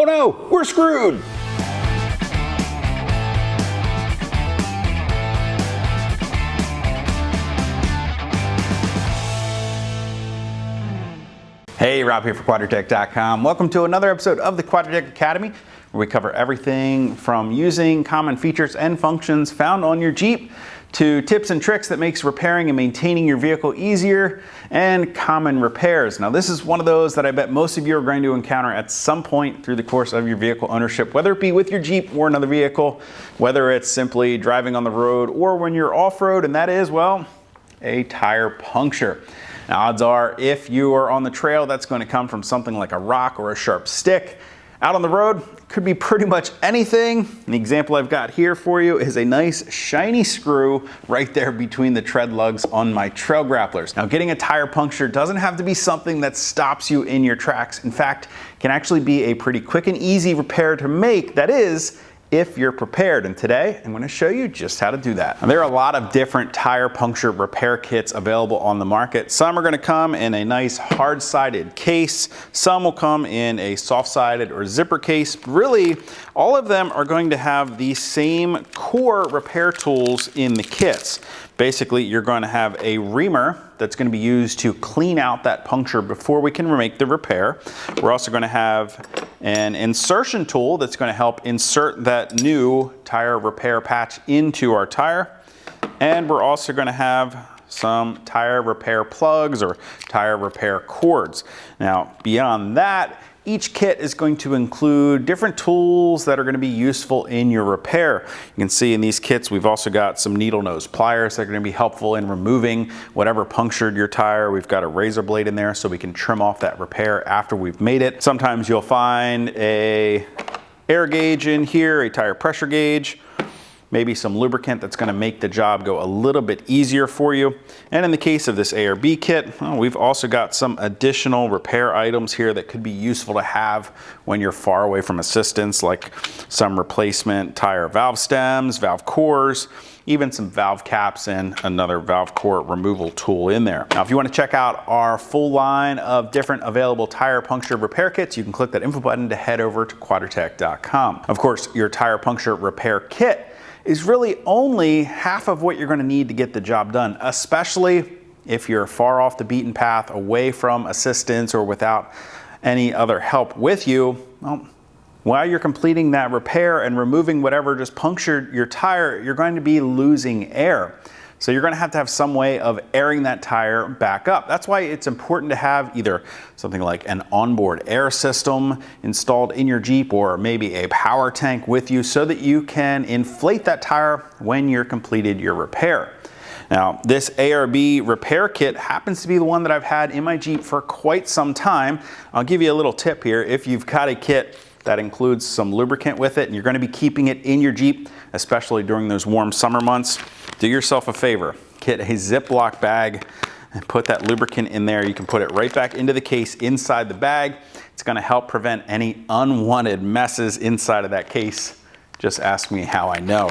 no, we're screwed. Hey, Rob here for Quadratec.com. Welcome to another episode of the Quadratec Academy, where we cover everything from using common features and functions found on your Jeep to tips and tricks that makes repairing and maintaining your vehicle easier and common repairs. Now, this is one of those that I bet most of you are going to encounter at some point through the course of your vehicle ownership, whether it be with your Jeep or another vehicle, whether it's simply driving on the road or when you're off-road, and that is, well, a tire puncture. Now, odds are, if you are on the trail, that's going to come from something like a rock or a sharp stick. Out on the road, could be pretty much anything. The example I've got here for you is a nice shiny screw right there between the tread lugs on my trail grapplers. Now, getting a tire puncture doesn't have to be something that stops you in your tracks. In fact, it can actually be a pretty quick and easy repair to make. That is, if you're prepared. And today I'm going to show you just how to do that. Now, there are a lot of different tire puncture repair kits available on the market. Some are going to come in a nice hard-sided case. Some will come in a soft-sided or zipper case. Really, all of them are going to have the same core repair tools in the kits. Basically, you're going to have a reamer that's going to be used to clean out that puncture before we can make the repair. We're also going to have an insertion tool that's going to help insert that new tire repair patch into our tire. And we're also going to have some tire repair plugs or tire repair cords. Now, beyond that, each kit is going to include different tools that are going to be useful in your repair. You can see in these kits we've also got some needle nose pliers that are going to be helpful in removing whatever punctured your tire. We've got a razor blade in there so we can trim off that repair after we've made it. Sometimes you'll find a air gauge in here, a tire pressure gauge, maybe some lubricant that's going to make the job go a little bit easier for you. And in the case of this A or B kit, well, we've also got some additional repair items here that could be useful to have when you're far away from assistance, like some replacement tire valve stems, valve cores, even some valve caps and another valve core removal tool in there. Now, if you want to check out our full line of different available tire puncture repair kits, you can click that info button to head over to Quadratec.com. Of course, your tire puncture repair kit is really only half of what you're going to need to get the job done, especially if you're far off the beaten path, away from assistance or without any other help with you. Well, while you're completing that repair and removing whatever just punctured your tire, you're going to be losing air. So you're going to have some way of airing that tire back up. That's why it's important to have either something like an onboard air system installed in your Jeep or maybe a PowerTank with you so that you can inflate that tire when you're completed your repair. Now, this ARB repair kit happens to be the one that I've had in my Jeep for quite some time. I'll give you a little tip here. If you've got a kit that includes some lubricant with it and you're going to be keeping it in your Jeep, especially during those warm summer months, do yourself a favor. Get a Ziploc bag and put that lubricant in there. You can put it right back into the case inside the bag. It's going to help prevent any unwanted messes inside of that case. Just ask me how I know.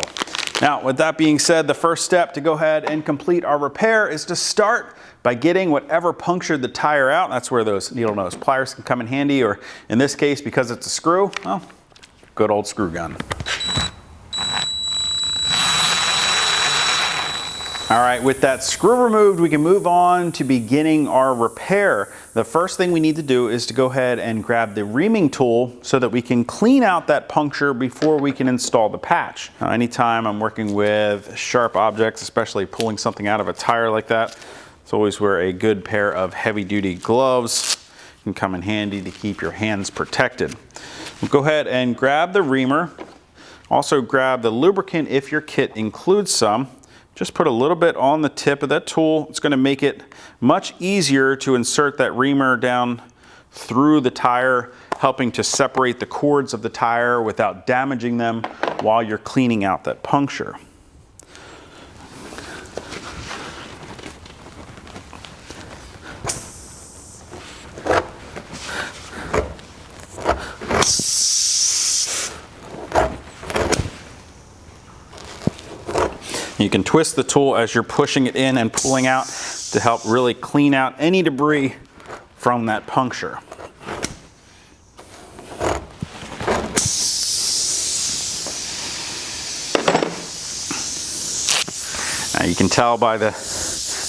Now, with that being said, the first step to go ahead and complete our repair is to start by getting whatever punctured the tire out. That's where those needle nose pliers can come in handy, or in this case, because it's a screw, well, good old screw gun. All right, with that screw removed, we can move on to beginning our repair. The first thing we need to do is to go ahead and grab the reaming tool so that we can clean out that puncture before we can install the patch. Now, anytime I'm working with sharp objects, especially pulling something out of a tire like that, it's always wear a good pair of heavy-duty gloves. It can come in handy to keep your hands protected. We'll go ahead and grab the reamer. Also grab the lubricant if your kit includes some. Just put a little bit on the tip of that tool. It's going to make it much easier to insert that reamer down through the tire, helping to separate the cords of the tire without damaging them while you're cleaning out that puncture. You can twist the tool as you're pushing it in and pulling out to help really clean out any debris from that puncture. Now you can tell by the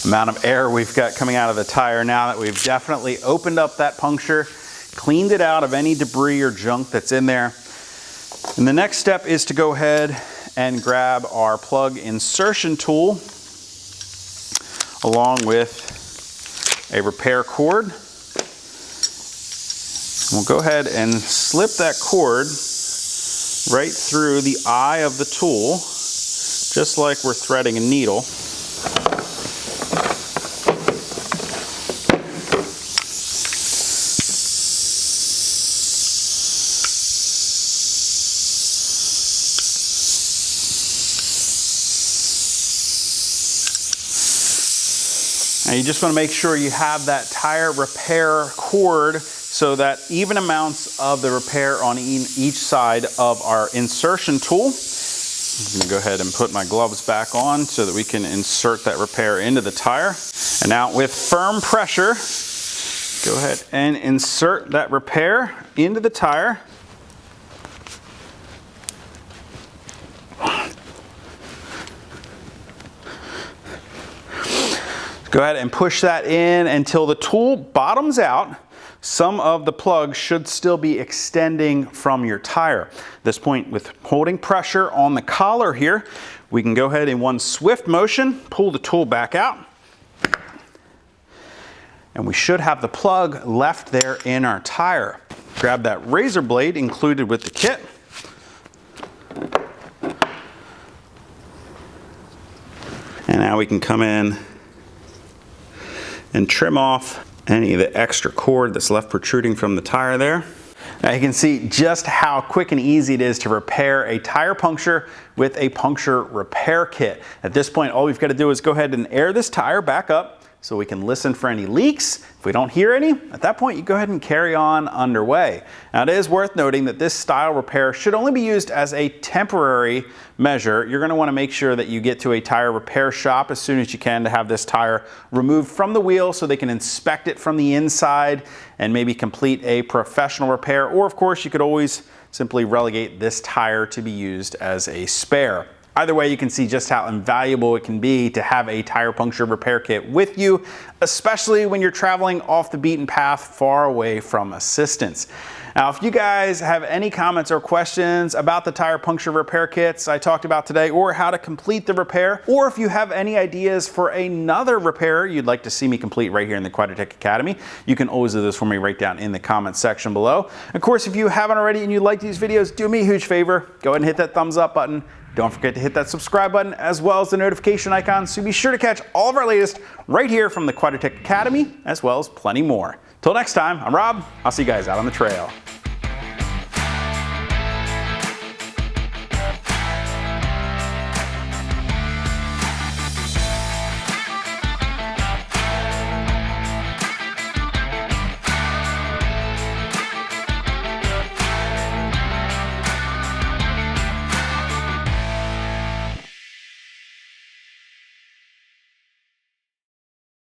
amount of air we've got coming out of the tire now that we've definitely opened up that puncture, cleaned it out of any debris or junk that's in there. And the next step is to go ahead and grab our plug insertion tool along with a repair cord. We'll go ahead and slip that cord right through the eye of the tool, just like we're threading a needle. Now you just want to make sure you have that tire repair cord so that even amounts of the repair on each side of our insertion tool. I'm going to go ahead and put my gloves back on so that we can insert that repair into the tire. And now with firm pressure, go ahead and insert that repair into the tire. Go ahead and push that in until the tool bottoms out. Some of the plug should still be extending from your tire. At this point, with holding pressure on the collar here, we can go ahead in one swift motion, pull the tool back out. And we should have the plug left there in our tire. Grab that razor blade included with the kit. And now we can come in and trim off any of the extra cord that's left protruding from the tire there. Now you can see just how quick and easy it is to repair a tire puncture with a puncture repair kit. At this point, all we've got to do is go ahead and air this tire back up so we can listen for any leaks. If we don't hear any, at that point you go ahead and carry on underway. Now it is worth noting that this style repair should only be used as a temporary measure. You're going to want to make sure that you get to a tire repair shop as soon as you can to have this tire removed from the wheel so they can inspect it from the inside and maybe complete a professional repair. Or of course you could always simply relegate this tire to be used as a spare. Either way, you can see just how invaluable it can be to have a tire puncture repair kit with you, especially when you're traveling off the beaten path far away from assistance. Now, if you guys have any comments or questions about the tire puncture repair kits I talked about today, or how to complete the repair, or if you have any ideas for another repair you'd like to see me complete right here in the Quadratec Academy, you can always do this for me right down in the comments section below. Of course, if you haven't already and you like these videos, do me a huge favor, go ahead and hit that thumbs up button. Don't forget to hit that subscribe button as well as the notification icon so be sure to catch all of our latest right here from the Quadratec Academy, as well as plenty more. Till next time, I'm Rob. I'll see you guys out on the trail.